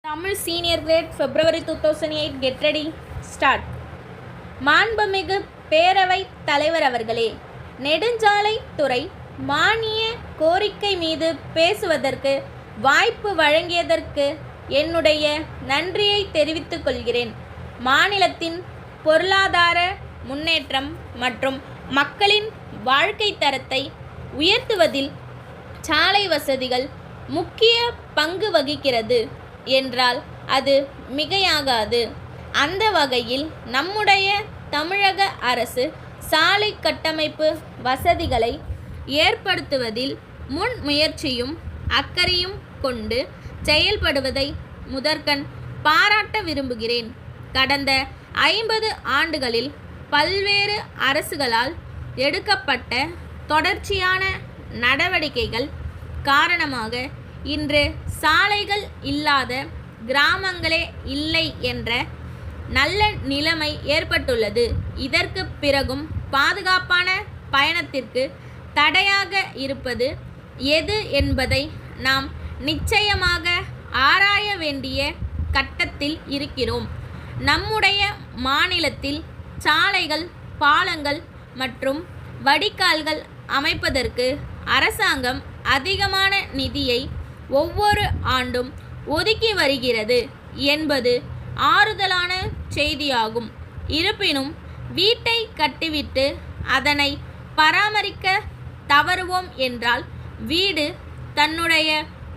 Tamil Senior Grade February 2008 Get Ready Start. மாண்புமிகு பேரவைத் தலைவர் அவர்களே, நெடுஞ்சாலை துறை மானிய கோரிக்கை மீது பேசுவதற்கு வாய்ப்பு வழங்கியதற்கு என்னுடைய நன்றியை தெரிவித்துக் கொள்கிறேன். மாநிலத்தின் பொருளாதார முன்னேற்றம் மற்றும் மக்களின் வாழ்க்கை தரத்தை உயர்த்துவதில் சாலை வசதிகள் முக்கிய பங்கு வகிக்கிறது என்றால் அது மிகையாகாது. அந்த வகையில் நம்முடைய தமிழக அரசு சாலை கட்டமைப்பு வசதிகளை ஏற்படுத்துவதில் முன் முயற்சியும் அக்கறையும் கொண்டு செயல்படுவதை முதற்கண் பாராட்ட விரும்புகிறேன். கடந்த 50 ஆண்டுகளில் பல்வேறு அரசுகளால் எடுக்கப்பட்ட தொடர்ச்சியான நடவடிக்கைகள் காரணமாக இன்று சாலைகள் இல்லாத கிராமங்களே இல்லை என்ற நல்ல நிலைமை ஏற்பட்டுள்ளது. இதற்கு பிறகும் பாதுகாப்பான பயணத்திற்கு தடையாக இருப்பது எது என்பதை நாம் நிச்சயமாக ஆராய வேண்டிய கட்டத்தில் இருக்கிறோம். நம்முடைய மாநிலத்தில் சாலைகள், பாலங்கள் மற்றும் வடிகால்கள் அமைப்பதற்கு அரசாங்கம் அதிகமான நிதியை ஒவ்வொரு ஆண்டும் ஒதுக்கி வருகிறது என்பது ஆறுதலான செய்தியாகும். இருப்பினும் வீட்டை கட்டிவிட்டு அதனை பராமரிக்க தவறுவோம் என்றால் வீடு தன்னுடைய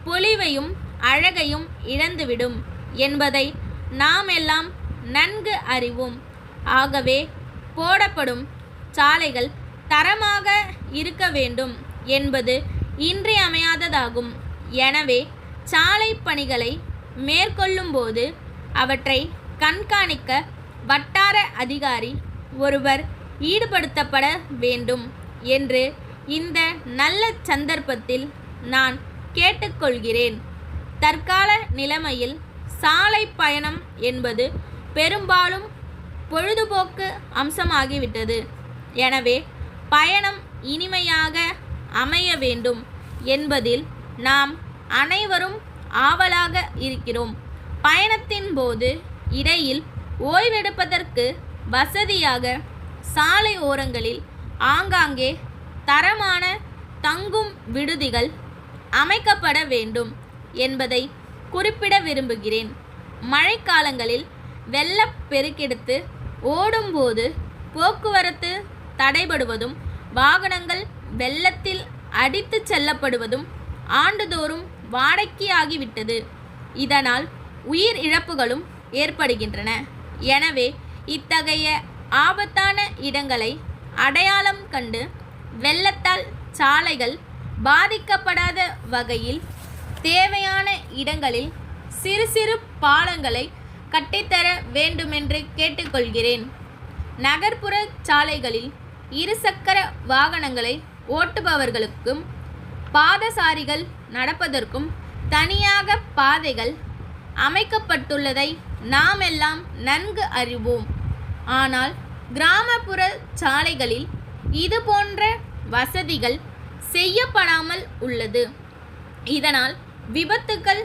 பொலிவையும் அழகையும் இழந்துவிடும் என்பதை நாம் எல்லாம் நன்கு அறிவோம். ஆகவே போடப்படும் சாலைகள் தரமாக இருக்க வேண்டும் என்பது இன்றியமையாததாகும். எனவே சாலை பணிகளை மேற்கொள்ளும்போது அவற்றை கண்காணிக்க வட்டார அதிகாரி ஒருவர் ஈடுபடுத்தப்பட வேண்டும் என்று இந்த நல்ல சந்தர்ப்பத்தில் நான் கேட்டுக்கொள்கிறேன். தற்கால நிலைமையில் சாலை பயணம் என்பது பெரும்பாலும் பொழுதுபோக்கு அம்சமாகிவிட்டது. எனவே பயணம் இனிமையாக அமைய வேண்டும் என்பதில் நாம் அனைவரும் ஆவலாக இருக்கிறோம். பயணத்தின் போது இடையில் ஓய்வெடுப்பதற்கு வசதியாக சாலை ஓரங்களில் ஆங்காங்கே தரமான தங்கும் விடுதிகள் அமைக்கப்பட வேண்டும் என்பதை குறிப்பிட விரும்புகிறேன். மழைக்காலங்களில் வெள்ளப்பெருக்கெடுத்து ஓடும்போது போக்குவரத்து தடைபடுவதும் வாகனங்கள் வெள்ளத்தில் அடித்து செல்லப்படுவதும் ஆண்டுதோறும் வாடிக்கையாகிவிட்டது. இதனால் உயிர் இழப்புகளும் ஏற்படுகின்றன. எனவே இத்தகைய ஆபத்தான இடங்களை அடையாளம் கண்டு வெள்ளத்தால் சாலைகள் பாதிக்கப்படாத வகையில் தேவையான இடங்களில் சிறு சிறு பாலங்களை கட்டித்தர வேண்டுமென்று கேட்டுக்கொள்கிறேன். நகர்ப்புற சாலைகளில் இருசக்கர வாகனங்களை ஓட்டுபவர்களுக்கும் பாதசாரிகள் நடப்பதற்கும் தனியாக பாதைகள் அமைக்கப்பட்டுள்ளதை நாம் எல்லாம் நன்கு அறிவோம். ஆனால் கிராமப்புற சாலைகளில் இது போன்ற வசதிகள் செய்யப்படாமல் உள்ளது. இதனால் விபத்துக்கள்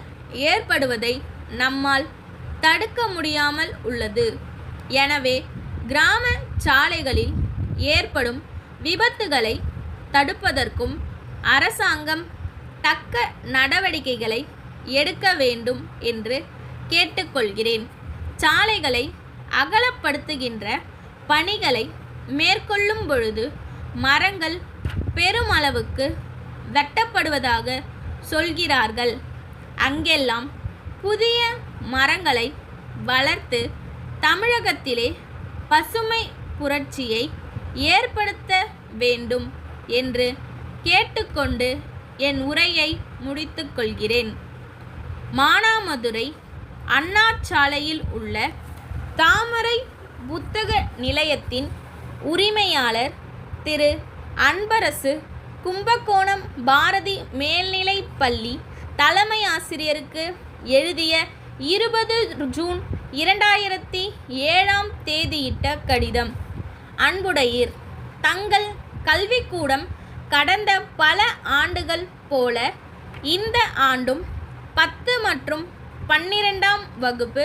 ஏற்படுவதை நம்மால் தடுக்க முடியாமல் உள்ளது. எனவே கிராம சாலைகளில் ஏற்படும் விபத்துகளை தடுப்பதற்கும் அரசாங்கம் தக்க நடவடிக்கைகளை எடுக்க வேண்டும் என்று கேட்டுக்கொள்கிறேன். சாலைகளை அகலப்படுத்துகின்ற பணிகளை மேற்கொள்ளும் பொழுது மரங்கள் பெருமளவுக்கு வெட்டப்படுவதாக சொல்கிறார்கள். அங்கெல்லாம் புதிய மரங்களை வளர்த்து தமிழகத்திலே பசுமை புரட்சியை ஏற்படுத்த வேண்டும் என்று கேட்டுக்கொண்டு என் உரையை முடித்துக் கொள்கிறேன். மானாமதுரை அண்ணா சாலையில் உள்ள தாமரை புத்தக நிலையத்தின் உரிமையாளர் திரு அன்பரசு கும்பகோணம் பாரதி மேல்நிலைப் பள்ளி தலைமை ஆசிரியருக்கு எழுதிய 20 ஜூன் 2007 தேதியிட்ட கடிதம். அன்புடையீர், தங்கள் கல்விக்கூடம் கடந்த பல ஆண்டுகள் போல இந்த ஆண்டும் 10 மற்றும் 12ஆம் வகுப்பு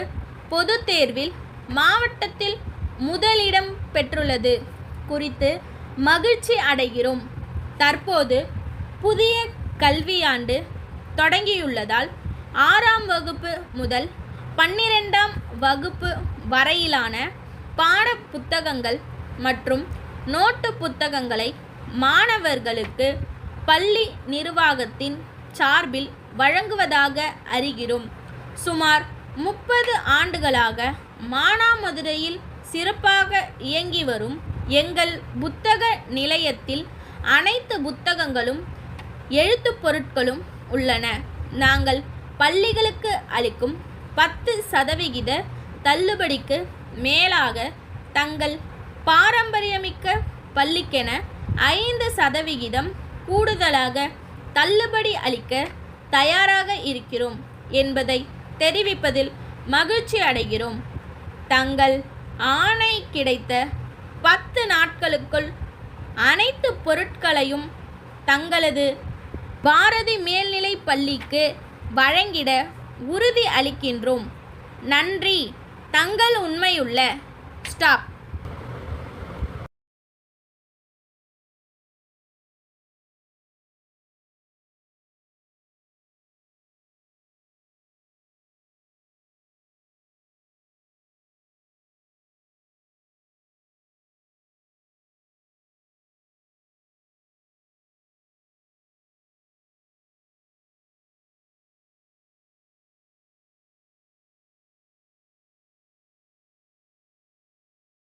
பொதுத் தேர்வில் மாவட்டத்தில் முதலிடம் பெற்றுள்ளது குறித்து மகிழ்ச்சி அடைகிறோம். தற்போது புதிய கல்வியாண்டு தொடங்கியுள்ளதால் 6ஆம் வகுப்பு முதல் 12ஆம் வகுப்பு வரையிலான பாட புத்தகங்கள் மற்றும் நோட்டு புத்தகங்களை மாணவர்களுக்கு பள்ளி நிர்வாகத்தின் சார்பில் வழங்குவதாக அறிகிறோம். சுமார் 30 ஆண்டுகளாக மானாமதுரையில் சிறப்பாக இயங்கி வரும் எங்கள் புத்தக நிலையத்தில் அனைத்து புத்தகங்களும் எழுத்துப் பொருட்களும் உள்ளன. நாங்கள் பள்ளிகளுக்கு அளிக்கும் 10% தள்ளுபடிக்கு மேலாக தங்கள் பாரம்பரியமிக்க பள்ளிக்கென 5% கூடுதலாக தள்ளுபடி அளிக்க தயாராக இருக்கிறோம் என்பதை தெரிவிப்பதில் மகிழ்ச்சி அடைகிறோம். தங்கள் ஆணை கிடைத்த 10 நாட்களுக்குள் அனைத்து பொருட்களையும் தங்களது பாரதி மேல்நிலைப் பள்ளிக்கு வழங்கிட உறுதி அளிக்கின்றோம். நன்றி. தங்கள் உண்மையுள்ள ஸ்டாப்.